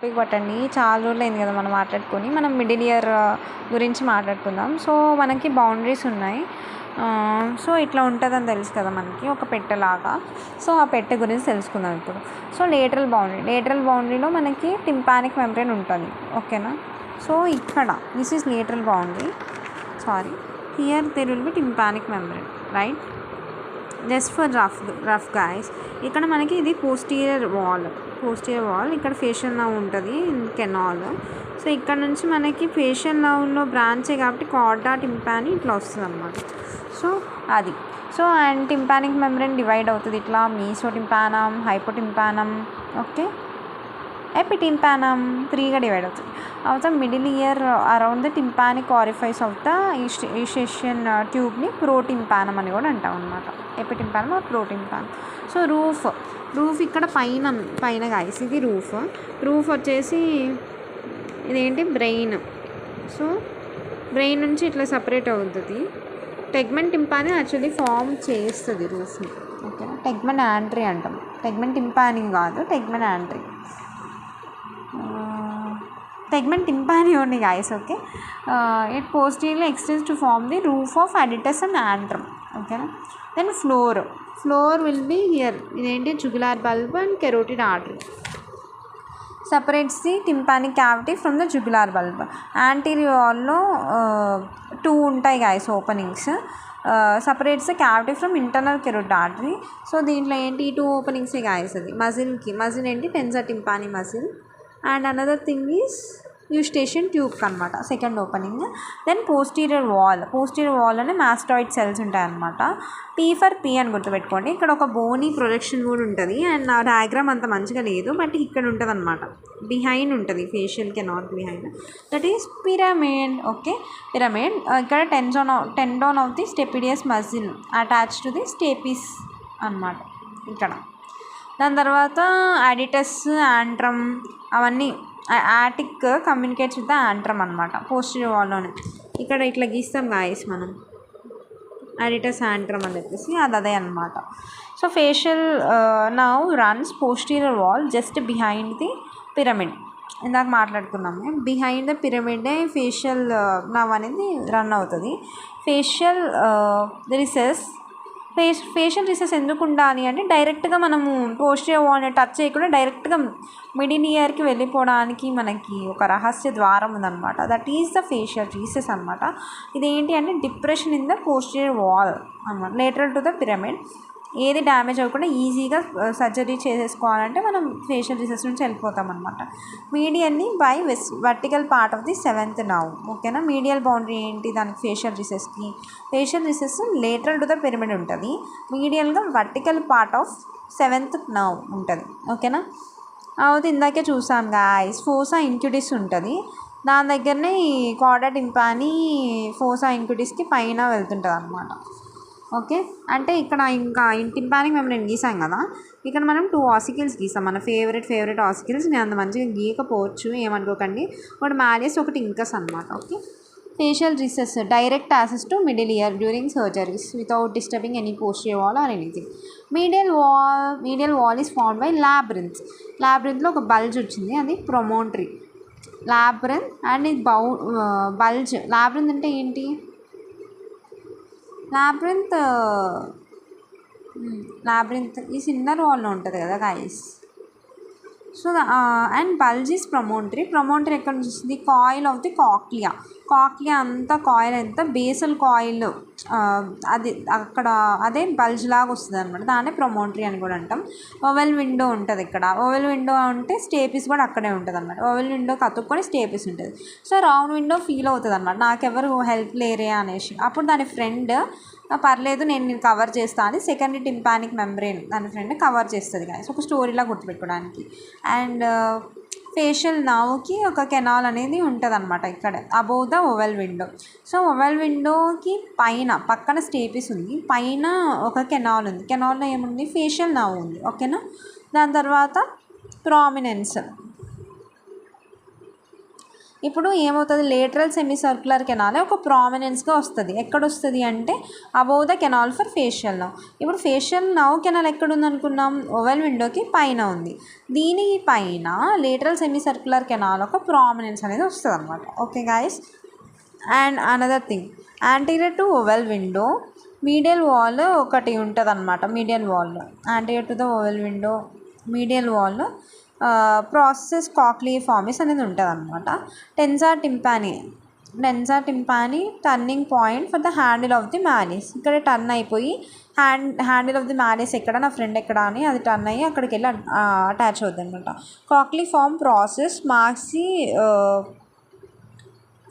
Topic పట్టండి. చాలా రోజులైంది కదా మనం మాట్లాడుకొని. మనం మిడిల్ ఇయర్ గురించి మాట్లాడుకుందాం. సో మనకి బౌండరీస్ ఉన్నాయి. సో ఇట్లా ఉంటుందని తెలుసు కదా మనకి ఒక పెట్టెలాగా. సో ఆ పెట్టె గురించి తెలుసుకుందాం ఇప్పుడు. సో లేటరల్ బౌండరీలో మనకి టింపానిక్ మెంబ్రేన్ ఉంటుంది. ఓకేనా. సో ఇక్కడ this is lateral boundary. Here there will be tympanic membrane, right. Just for rough guys. ఇక్కడ మనకి ఇది పోస్టీరియర్ వాల్. ఇక్కడ ఫేషియల్ నర్వ్ ఉంటుంది, కెనాల్. సో ఇక్కడ నుంచి మనకి ఫేషియల్ నర్వ్లో బ్రాంచే కాబట్టి కార్డా టింపాని ఇట్లా వస్తుంది అనమాట. సో అది. So and tympanic membrane divide అవుతుంది ఇట్లా మీసోటింపానం, హైపోటింపానం, ఓకే, ఎపిటింపానం 3గా డివైడ్ అవుతుంది. అవుతా middle ear around the tympanic orifice of the eustachian ట్యూబ్ని ప్రోటింపానం అని కూడా అంటాం అనమాట. Epitympanum or protympanum. So roof ఇక్కడ పైన గాయస్ ఇది రూఫ్ వచ్చేసి ఇదేంటి బ్రెయిన్. సో బ్రెయిన్ నుంచి ఇట్లా సపరేట్ అవుతుంది. టెగ్మెంట్ టింపాని యాక్చువల్లీ ఫామ్ చేస్తుంది రూఫ్ని. ఓకేనా. టెగ్మెంట్ యాంట్రీ అంటాం. టెగ్మెంట్ టింపాని కాదు, tegmen antri. Tegmen tympani only guys. Okay. It posteriorly extends to form the roof of aditus and antrum. ఓకేనా. Then floor will be here. ఇదేంటి jugular bulb and carotid artery separates the tympanic cavity from the jugular bulb. Anterior wall-లో 2 ఉంటాయి guys openings. separates the cavity from internal carotid artery. So దీంట్లో ఏంటి 2 ఓపెనింగ్సే guys. అది muscle ఏంటి tensor tympani muscle, and another thing is eustachian ట్యూబ్కి అనమాట second opening. Then posterior వాల్లోనే మాస్టాయిడ్ సెల్స్ ఉంటాయి అనమాట. P అని గుర్తుపెట్టుకోండి. ఇక్కడ ఒక బోనీ ప్రొజెక్షన్ కూడా ఉంటుంది. అండ్ ఆ డయాగ్రామ్ అంత మంచిగా లేదు, బట్ ఇక్కడ ఉంటుంది అనమాట. బిహైండ్ ఉంటుంది, facial canal behind. That is pyramid. Okay. Pyramid. ఇక్కడ tendon of the stapedius muscle attach to the stapes అనమాట ఇక్కడ. దాని తర్వాత అడిటస్, యాంట్రమ్ అవన్నీ. Attic communicates with the antrum అనమాట పోస్టీరియర్ వాల్లోనే. ఇక్కడ ఇట్లా గీస్తాం గాయస్ మనం అడిటస్ యాంట్రమ్ అని చెప్పేసి, అదే అనమాట. So facial nerve runs posterior wall just behind the pyramid. ఇందాక మాట్లాడుకున్నాము, బిహైండ్ ద పిరమిడే ఫేషియల్ నర్వ్ అనేది రన్ అవుతుంది. ఫేషియల్ రిసెస్ ఎందుకు ఉండాలి అంటే డైరెక్ట్గా మనము పోస్టీరియర్ వాల్ని టచ్ చేయకుండా డైరెక్ట్గా మిడిల్ ఇయర్కి వెళ్ళిపోవడానికి మనకి ఒక రహస్య ద్వారం ఉందన్నమాట. That is the facial recess అనమాట. ఇదేంటి అంటే depression in the posterior wall అనమాట, లేటరల్ టు ద పిరమిడ్. ఏది డ్యామేజ్ అవ్వకుండా ఈజీగా సర్జరీ చేసేసుకోవాలంటే మనం ఫేషియల్ రిసెస్ నుంచి వెళ్ళిపోతాం అనమాట. Medially by vertical part of the 7th nerve. ఓకేనా. మీడియల్ బౌండరీ ఏంటి దానికి facial recess lateral to the pyramid ఉంటుంది. మీడియల్గా vertical part of 7th nerve ఉంటుంది. ఓకేనా. అవుతుంది ఇందాకే చూసాం గాయస్. ఫోసా ఇంక్యుటిస్ ఉంటుంది, దాని దగ్గరనే ఈ కార్డా టింపాని ఫోసా ఇంక్యుటిస్కి పైన వెళ్తుంటుంది అనమాట. ఓకే. అంటే ఇక్కడ ఇంకా టింపానిక్ మెంబ్రేన్ గీసాం కదా, ఇక్కడ మనం 2 ఆసికిల్స్ గీసాం. మన ఫేవరెట్ ఆసికిల్స్. నేను అంత మంచిగా గీయకపోవచ్చు, ఏమనుకోకండి. ఒకటి మాలియస్, ఒకటి ఇంకస్ అనమాట. Okay. Facial recess direct access to middle ear during surgeries without disturbing any posterior wall or anything. Medial wall is formed by లాబ్రింత్లో ఒక బల్జ్ వచ్చింది, అది ప్రొమోంటరీ. లాబ్రింత్ అండ్ ఇది బల్జ్. లాబ్రింత్ అంటే ఏంటి? లాబ్రింత్ ఈ ఇన్నర్ వాల్లో ఉంటుంది కదా guys. So and bulge is promontory ఎక్కడ నుంచి వస్తుంది? కాయిల్ ఆఫ్ ది కాక్లియా అంతా కాయిల్ అంతా బేసల్ కాయిల్, అది అక్కడ అదే బల్జ్ లాగా వస్తుంది అనమాట. దాన్నే ప్రొమోంటరీ అని కూడా అంటాం. ఓవెల్ విండో ఉంటుంది ఇక్కడ. ఓవెల్ విండో అంటే స్టేపిస్ కూడా అక్కడే ఉంటుంది అనమాట. ఓవెల్ విండోకి అతుక్కొని స్టేపిస్ ఉంటుంది. సో రౌండ్ విండో ఫీల్ అవుతుంది అనమాట, నాకెవరు హెల్ప్ లేరే అనేసి. అప్పుడు దాని ఫ్రెండ్ పర్లేదు నేను కవర్ చేస్తాను అని సెకండరీ టింపానిక్ మెంబ్రేన్ దాని ఫ్రెండ్ కవర్ చేస్తుంది గాయస్, ఒక స్టోరీలా గుర్తుపెట్టుకోవడానికి. అండ్ ఫేషియల్ నర్వ్కి ఒక కెనాల్ అనేది ఉంటుంది అనమాట ఇక్కడ above the oval window. So oval విండోకి పక్కన స్టేపిస్ ఉంది, పైన ఒక కెనాల్ ఉంది. కెనాల్లో ఏముంది? ఫేషియల్ నర్వ్ ఉంది. ఓకేనా. దాని తర్వాత ప్రామినెన్స్. ఇప్పుడు ఏమవుతుంది, లేటరల్ సెమీ సర్క్యులర్ కెనాల్ ఒక ప్రామినెన్స్గా వస్తుంది. ఎక్కడ వస్తుంది అంటే above the canal for facial nerve. ఇప్పుడు ఫేషియల్ నర్వ్ కెనాల్ ఎక్కడ ఉంది అనుకున్నాం, ఓవెల్ విండోకి పైన ఉంది. దీని పైన లేటరల్ సెమీ సర్క్యులర్ కెనాల్ ఒక ప్రామినెన్స్ అనేది వస్తుంది అనమాట. Okay guys, and another thing, anterior to oval window medial wall ఒకటి ఉంటుంది అనమాట. Medial wall anterior to the oval window medial wall process cochleariformis అనేది ఉంటుంది అనమాట. Tensor tympani turning point for the handle of the malice. ఇక్కడ turn అయిపోయి handle of the malice ఎక్కడ, నా ఫ్రెండ్ ఎక్కడ అని అది టర్న్ అయ్యి అక్కడికి వెళ్ళి అటాచ్ అవుతుంది అనమాట. Cochleariform process marks the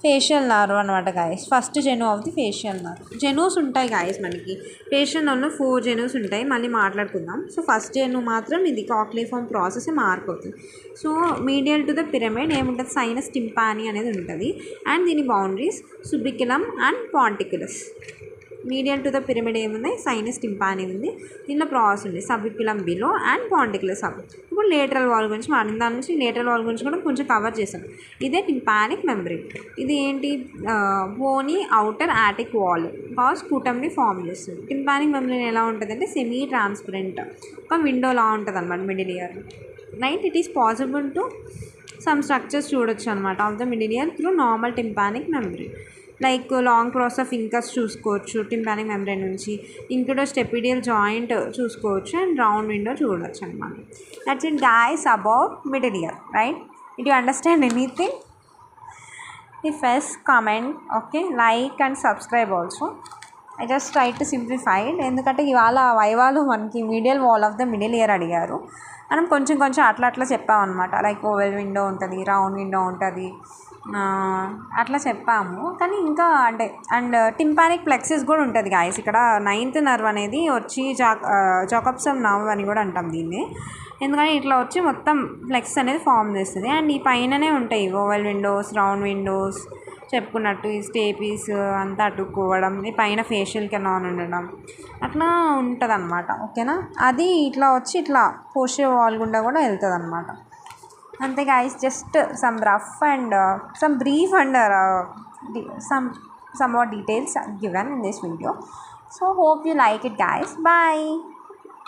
facial nerve అనమాట guys. First genu of the facial nerve. Genus ఉంటాయి గాయస్, మనకి ఫేషియల్ నర్వ్లో 4 జెనూస్ ఉంటాయి, మళ్ళీ మాట్లాడుకుందాం. సో ఫస్ట్ జెను మాత్రం ఇది కాక్లిఫార్మ్ ప్రాసెస్ మార్క్ అవుతుంది. So medial to the pyramid ఏముంటుంది, సైనస్ టింపానీ అనేది ఉంటుంది. అండ్ దీని boundaries subiculum and ponticulus. Medial to the pyramid ఏముంది, సైనస్ టింపానీ ఉంది. దీనిలో ప్రాసెస్ ఉంది subiculum below and ponticulus up. ఇప్పుడు లేటరల్ వాల్ గురించి మాట్లాడిన దాని నుంచి లేటరల్ వాల్ గురించి కూడా కొంచెం కవర్ చేశాం. ఇదే టింపానిక్ మెంబ్రేన్. ఇది ఏంటి, బోనీ అవుటర్ యాటిక్ వాల్ స్కూటమ్ని ఫామ్ చేస్తుంది. టింపానిక్ మెంబ్రేన్ ఎలా ఉంటుంది అంటే సెమీ ట్రాన్స్పరెంట్, ఒక విండోలా ఉంటుంది అనమాట middle ear. Right, it is possible to some structures చూడొచ్చు అనమాట of the middle year through normal tympanic membrane. Like long process of incus చూసుకోవచ్చు టింపానిక్ మెంబ్రేన్ నుంచి. ఇంకడో స్టెపిడియల్ జాయింట్ చూసుకోవచ్చు అండ్ రౌండ్ విండో చూడవచ్చు అనమాట. That's it guys about middle ear. Right, did you understand anything? If yes comment, okay, like and subscribe also. I just try to simplified, ఎందుకంటే ఇవాళ వైవాలు మనకి medial wall of the middle ear అడిగారు. మనం కొంచెం అట్లా చెప్పామన్నమాట. లైక్ ఓవెల్ విండో ఉంటుంది, రౌండ్ విండో ఉంటుంది, అట్లా చెప్పాము. కానీ ఇంకా అంటే అండ్ టింపానిక్ ప్లెక్సిస్ కూడా ఉంటుంది గాయస్. ఇక్కడ 9th నర్వ్ అనేది వచ్చి జాకబ్సన్ నర్వ్ అని కూడా అంటాం దీన్ని. ఎందుకంటే ఇట్లా వచ్చి మొత్తం ఫ్లెక్స్ అనేది ఫామ్ చేస్తుంది. అండ్ ఈ పైననే ఉంటాయి ఓవెల్ విండోస్, రౌండ్ విండోస్ చెప్పుకున్నట్టు, ఈ స్టేపీస్ అంతా అతుక్కోవడం, ఈ పైన ఫేషియల్ కెనాల్ ఉండడం, అట్లా ఉంటుంది అనమాట. ఓకేనా, అది ఇట్లా వచ్చి ఇట్లా పోస్టర్ వాల్ గుండా కూడా వెళ్తుంది అనమాట. అంతే guys, just some rough and some brief and some more details given in this video. So hope you like it guys. Bye.